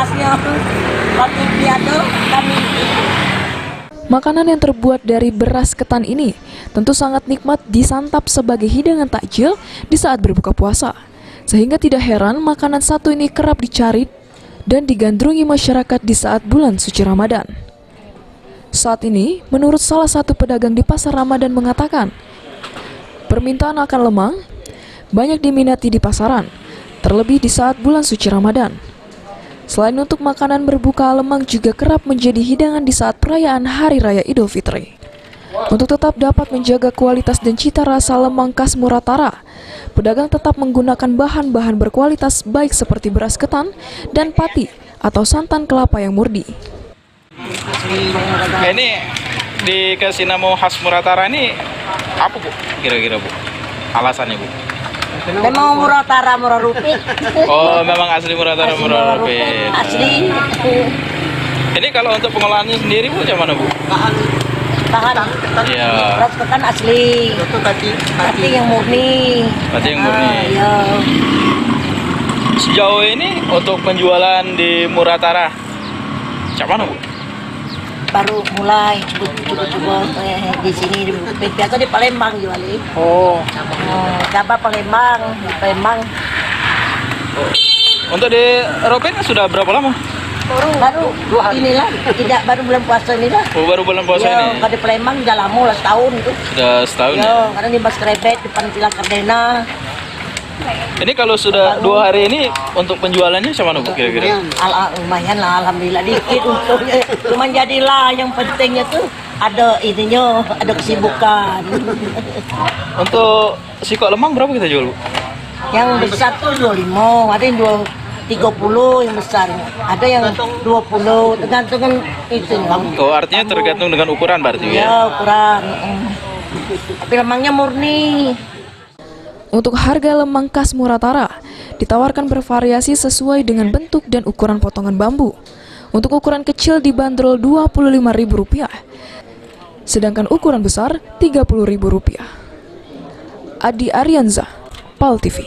pasnya waktu piano kami. Makanan yang terbuat dari beras ketan ini tentu sangat nikmat disantap sebagai hidangan takjil di saat berbuka puasa. Sehingga tidak heran makanan satu ini kerap dicari dan digandrungi masyarakat di saat bulan suci Ramadan. Saat ini, menurut salah satu pedagang di pasar Ramadan mengatakan, permintaan akan lemang banyak diminati di pasaran, terlebih di saat bulan suci Ramadan. Selain untuk makanan berbuka, lemang juga kerap menjadi hidangan di saat perayaan Hari Raya Idul Fitri. Untuk tetap dapat menjaga kualitas dan cita rasa lemang khas Muratara, pedagang tetap menggunakan bahan-bahan berkualitas baik seperti beras ketan dan pati atau santan kelapa yang murni. Ini dikasih nama khas Muratara ini apa Bu? Kira-kira Bu? Alasannya Bu? Memang Muratara Murarupit. Oh, memang asli Muratara Murarupit. Asli. Ini kalau untuk pengolahannya sendiri Bu, macam mana Bu? Bahan Iya. beras ketan asli. Pati yang murni. Pati yang murni. Iya. Sejauh ini untuk penjualan di Muratara, macam mana Bu? Baru mulai coba di sini biasa di Palembang jualnya. Oh. Coba Palembang, di Palembang. Untuk di Ropin sudah berapa lama? Baru inilah, tidak baru bulan puasa ini lah. Oh, baru bulan puasa ini. Kalau di Palembang udah lama lah, setahun itu. Sudah setahun ya? Karena di Bas Krebet, depan Villa Cardena. Ini kalau sudah 2 hari ini untuk penjualannya macam mana Bu kira-kira? Lumayan lah, alhamdulillah dikit untungnya. Cuma jadilah yang pentingnya tuh ada ininya, ada kesibukan. Untuk sikok lemang berapa kita jual Bu? Yang besar tuh 25, ada yang 30 yang besar. Ada yang 20, tergantung itu. Oh, artinya tergantung dengan ukuran berarti ya? Ya, ukuran. Tapi lemangnya murni. Untuk harga lemang khas Muratara ditawarkan bervariasi sesuai dengan bentuk dan ukuran potongan bambu. Untuk ukuran kecil dibanderol Rp25.000, sedangkan ukuran besar Rp30.000. Adi Arianza, PAL TV.